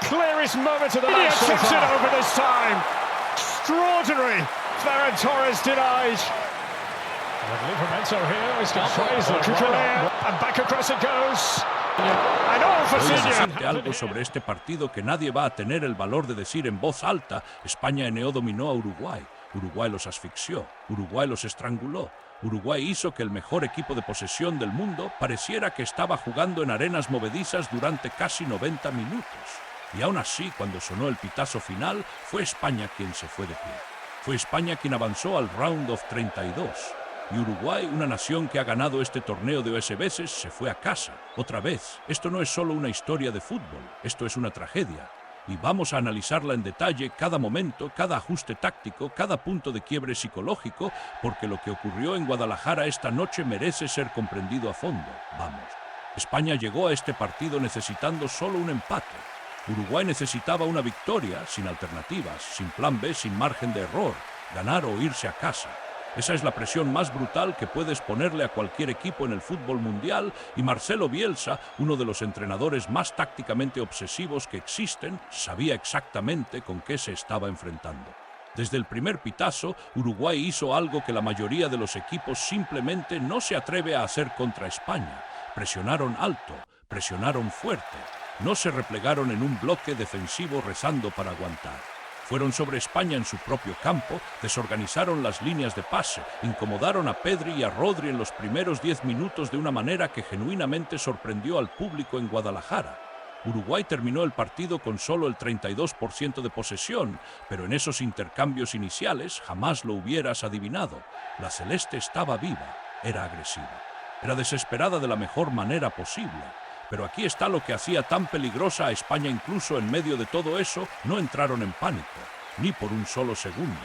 Clearest moment of the match so far. Tips it over this time. Extraordinary. Ferran Torres denies. Livramento here. He's got Fraser. Cucurella. And back across it goes. And all for Senior. Algo sobre este partido que nadie va a tener el valor de decir en voz alta. España dominó a Uruguay. Uruguay los asfixió. Uruguay los estranguló. Uruguay hizo que el mejor equipo de posesión del mundo pareciera que estaba jugando en arenas movedizas durante casi 90 minutos. Y aún así, cuando sonó el pitazo final, fue España quien se fue de pie. Fue España quien avanzó al round of 32. Y Uruguay, una nación que ha ganado este torneo de 8 veces, se fue a casa. Otra vez, esto no es solo una historia de fútbol, esto es una tragedia. Y vamos a analizarla en detalle cada momento, cada ajuste táctico, cada punto de quiebre psicológico, porque lo que ocurrió en Guadalajara esta noche merece ser comprendido a fondo. Vamos. España llegó a este partido necesitando solo un empate. Uruguay necesitaba una victoria, sin alternativas, sin plan B, sin margen de error, ganar o irse a casa. Esa es la presión más brutal que puedes ponerle a cualquier equipo en el fútbol mundial y Marcelo Bielsa, uno de los entrenadores más tácticamente obsesivos que existen, sabía exactamente con qué se estaba enfrentando. Desde el primer pitazo, Uruguay hizo algo que la mayoría de los equipos simplemente no se atreve a hacer contra España. Presionaron alto, presionaron fuerte, no se replegaron en un bloque defensivo rezando para aguantar. Fueron sobre España en su propio campo, desorganizaron las líneas de pase, incomodaron a Pedri y a Rodri en los primeros 10 minutos de una manera que genuinamente sorprendió al público en Guadalajara. Uruguay terminó el partido con solo el 32% de posesión, pero en esos intercambios iniciales jamás lo hubieras adivinado. La celeste estaba viva, era agresiva, era desesperada de la mejor manera posible. Pero aquí está lo que hacía tan peligrosa a España. Incluso en medio de todo eso, no entraron en pánico, ni por un solo segundo.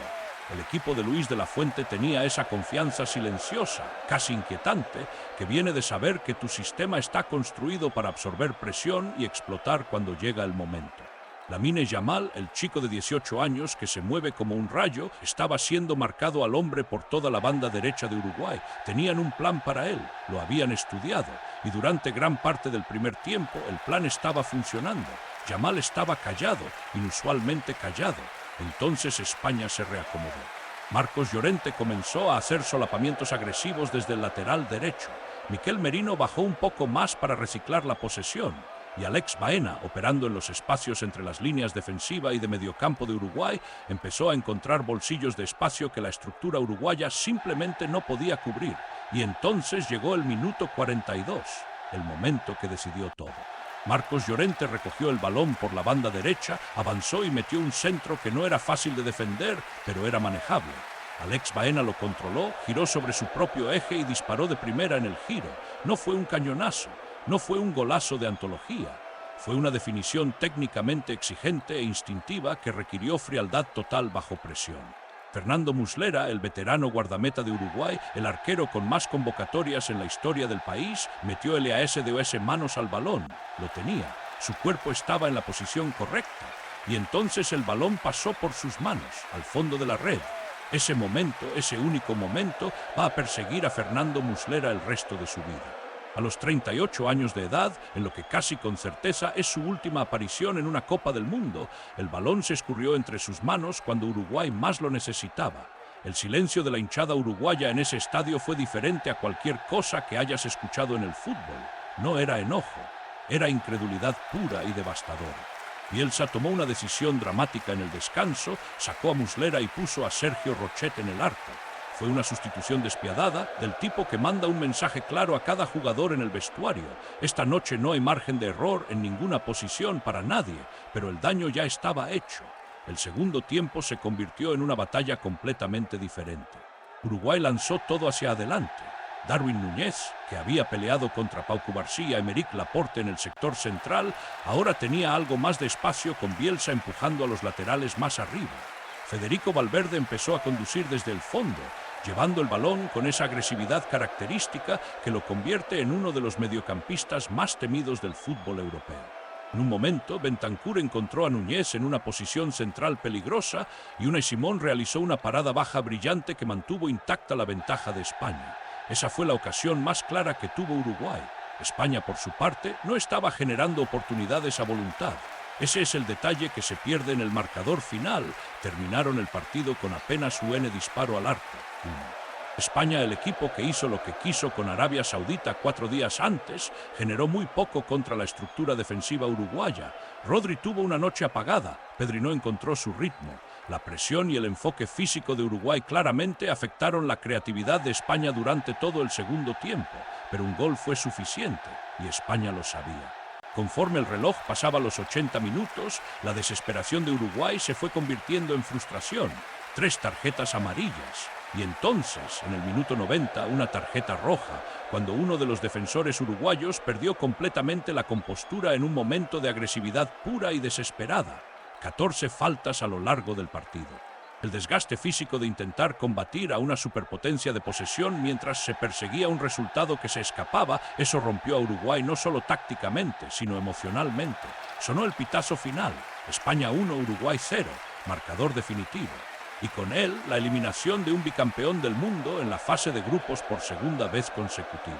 El equipo de Luis de la Fuente tenía esa confianza silenciosa, casi inquietante, que viene de saber que tu sistema está construido para absorber presión y explotar cuando llega el momento. Lamine Yamal, el chico de 18 años que se mueve como un rayo, estaba siendo marcado al hombre por toda la banda derecha de Uruguay. Tenían un plan para él, lo habían estudiado, y durante gran parte del primer tiempo el plan estaba funcionando. Yamal estaba callado, inusualmente callado. Entonces España se reacomodó. Marcos Llorente comenzó a hacer solapamientos agresivos desde el lateral derecho. Miquel Merino bajó un poco más para reciclar la posesión. Y Alex Baena, operando en los espacios entre las líneas defensiva y de mediocampo de Uruguay, empezó a encontrar bolsillos de espacio que la estructura uruguaya simplemente no podía cubrir. Y entonces llegó el minuto 42, el momento que decidió todo. Marcos Llorente recogió el balón por la banda derecha, avanzó y metió un centro que no era fácil de defender, pero era manejable. Alex Baena lo controló, giró sobre su propio eje y disparó de primera en el giro. No fue un cañonazo. No fue un golazo de antología, fue una definición técnicamente exigente e instintiva que requirió frialdad total bajo presión. Fernando Muslera, el veterano guardameta de Uruguay, el arquero con más convocatorias en la historia del país, metió el EAS manos al balón. Lo tenía, su cuerpo estaba en la posición correcta, y entonces el balón pasó por sus manos, al fondo de la red. Ese momento, ese único momento, va a perseguir a Fernando Muslera el resto de su vida. A los 38 años de edad, en lo que casi con certeza es su última aparición en una Copa del Mundo, el balón se escurrió entre sus manos cuando Uruguay más lo necesitaba. El silencio de la hinchada uruguaya en ese estadio fue diferente a cualquier cosa que hayas escuchado en el fútbol. No era enojo, era incredulidad pura y devastadora. Bielsa tomó una decisión dramática en el descanso, sacó a Muslera y puso a Sergio Rochet en el arco. Fue una sustitución despiadada, del tipo que manda un mensaje claro a cada jugador en el vestuario. Esta noche no hay margen de error en ninguna posición para nadie, pero el daño ya estaba hecho. El segundo tiempo se convirtió en una batalla completamente diferente. Uruguay lanzó todo hacia adelante. Darwin Núñez, que había peleado contra Pau Cubarsí y Aymeric Laporte en el sector central, ahora tenía algo más de espacio con Bielsa empujando a los laterales más arriba. Federico Valverde empezó a conducir desde el fondo, llevando el balón con esa agresividad característica que lo convierte en uno de los mediocampistas más temidos del fútbol europeo. En un momento, Bentancur encontró a Núñez en una posición central peligrosa y Unai Simón realizó una parada baja brillante que mantuvo intacta la ventaja de España. Esa fue la ocasión más clara que tuvo Uruguay. España, por su parte, no estaba generando oportunidades a voluntad. Ese es el detalle que se pierde en el marcador final. Terminaron el partido con apenas un disparo al arco. España, el equipo que hizo lo que quiso con Arabia Saudita 4 días antes, generó muy poco contra la estructura defensiva uruguaya. Rodri tuvo una noche apagada, Pedri no encontró su ritmo. La presión y el enfoque físico de Uruguay claramente afectaron la creatividad de España durante todo el segundo tiempo, pero un gol fue suficiente y España lo sabía. Conforme el reloj pasaba los 80 minutos, la desesperación de Uruguay se fue convirtiendo en frustración. 3 tarjetas amarillas. Y entonces, en el minuto 90, una tarjeta roja, cuando uno de los defensores uruguayos perdió completamente la compostura en un momento de agresividad pura y desesperada. 14 faltas a lo largo del partido. El desgaste físico de intentar combatir a una superpotencia de posesión mientras se perseguía un resultado que se escapaba, eso rompió a Uruguay no solo tácticamente, sino emocionalmente. Sonó el pitazo final. España 1, Uruguay 0, marcador definitivo. Y con él, la eliminación de un bicampeón del mundo en la fase de grupos por segunda vez consecutiva.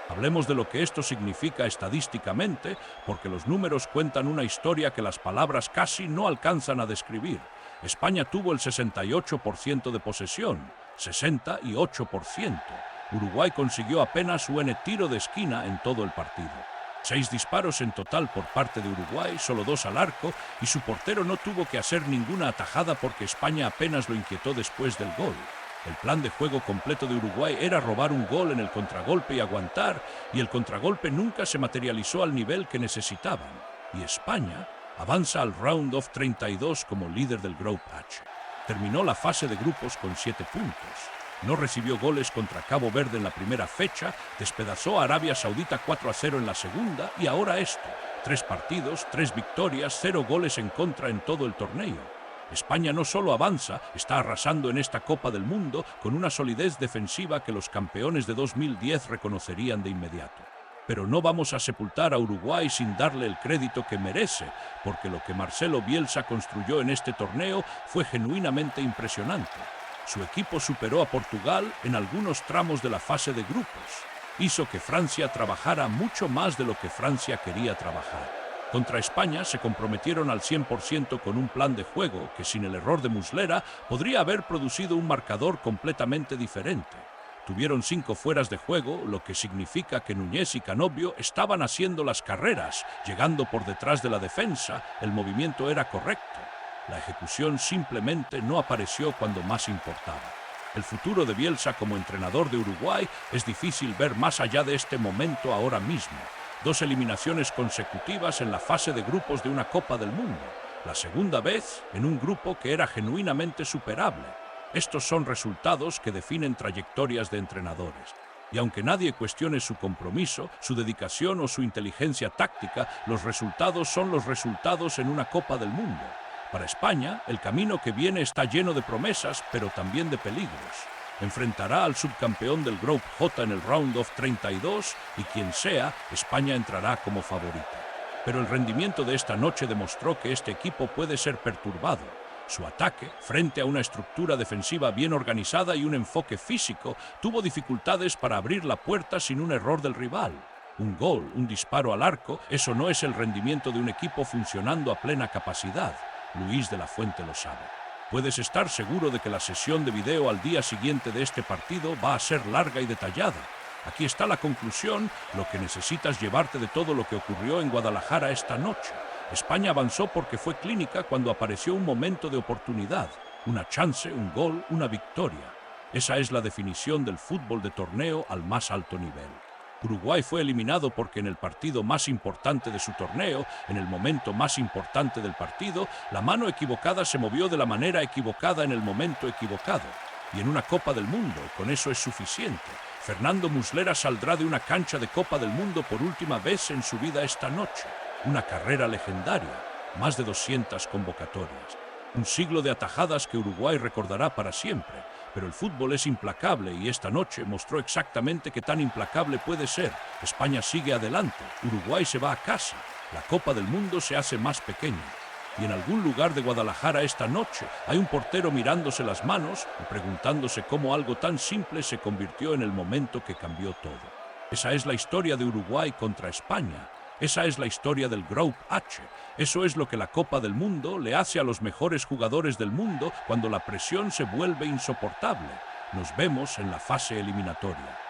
Hablemos de lo que esto significa estadísticamente, porque los números cuentan una historia que las palabras casi no alcanzan a describir. España tuvo el 68% de posesión, 68%. Uruguay consiguió apenas un tiro de esquina en todo el partido. 6 disparos en total por parte de Uruguay, solo 2 al arco, y su portero no tuvo que hacer ninguna atajada porque España apenas lo inquietó después del gol. El plan de juego completo de Uruguay era robar un gol en el contragolpe y aguantar, y el contragolpe nunca se materializó al nivel que necesitaban. Y España avanza al Round of 32 como líder del Group H. Terminó la fase de grupos con 7 puntos. No recibió goles contra Cabo Verde en la primera fecha, despedazó a Arabia Saudita 4-0 en la segunda y ahora esto. 3 partidos, 3 victorias, 0 goles en contra en todo el torneo. España no solo avanza, está arrasando en esta Copa del Mundo con una solidez defensiva que los campeones de 2010 reconocerían de inmediato. Pero no vamos a sepultar a Uruguay sin darle el crédito que merece, porque lo que Marcelo Bielsa construyó en este torneo fue genuinamente impresionante. Su equipo superó a Portugal en algunos tramos de la fase de grupos. Hizo que Francia trabajara mucho más de lo que Francia quería trabajar. Contra España se comprometieron al 100% con un plan de juego que sin el error de Muslera podría haber producido un marcador completamente diferente. Tuvieron 5 fueras de juego, lo que significa que Núñez y Canovio estaban haciendo las carreras, llegando por detrás de la defensa, el movimiento era correcto. La ejecución simplemente no apareció cuando más importaba. El futuro de Bielsa como entrenador de Uruguay es difícil ver más allá de este momento ahora mismo. 2 eliminaciones consecutivas en la fase de grupos de una Copa del Mundo. La segunda vez en un grupo que era genuinamente superable. Estos son resultados que definen trayectorias de entrenadores. Y aunque nadie cuestione su compromiso, su dedicación o su inteligencia táctica, los resultados son los resultados en una Copa del Mundo. Para España, el camino que viene está lleno de promesas, pero también de peligros. Enfrentará al subcampeón del Group J en el Round of 32 y quien sea, España entrará como favorita. Pero el rendimiento de esta noche demostró que este equipo puede ser perturbado. Su ataque, frente a una estructura defensiva bien organizada y un enfoque físico, tuvo dificultades para abrir la puerta sin un error del rival. Un gol, un disparo al arco, eso no es el rendimiento de un equipo funcionando a plena capacidad. Luis de la Fuente lo sabe. Puedes estar seguro de que la sesión de video al día siguiente de este partido va a ser larga y detallada. Aquí está la conclusión, lo que necesitas llevarte de todo lo que ocurrió en Guadalajara esta noche. España avanzó porque fue clínica cuando apareció un momento de oportunidad, una chance, un gol, una victoria. Esa es la definición del fútbol de torneo al más alto nivel. Uruguay fue eliminado porque en el partido más importante de su torneo, en el momento más importante del partido, la mano equivocada se movió de la manera equivocada en el momento equivocado. Y en una Copa del Mundo, con eso es suficiente. Fernando Muslera saldrá de una cancha de Copa del Mundo por última vez en su vida esta noche. Una carrera legendaria, más de 200 convocatorias. Un siglo de atajadas que Uruguay recordará para siempre. Pero el fútbol es implacable y esta noche mostró exactamente qué tan implacable puede ser. España sigue adelante, Uruguay se va a casa, la Copa del Mundo se hace más pequeña. Y en algún lugar de Guadalajara esta noche hay un portero mirándose las manos y preguntándose cómo algo tan simple se convirtió en el momento que cambió todo. Esa es la historia de Uruguay contra España. Esa es la historia del Group H. Eso es lo que la Copa del Mundo le hace a los mejores jugadores del mundo cuando la presión se vuelve insoportable. Nos vemos en la fase eliminatoria.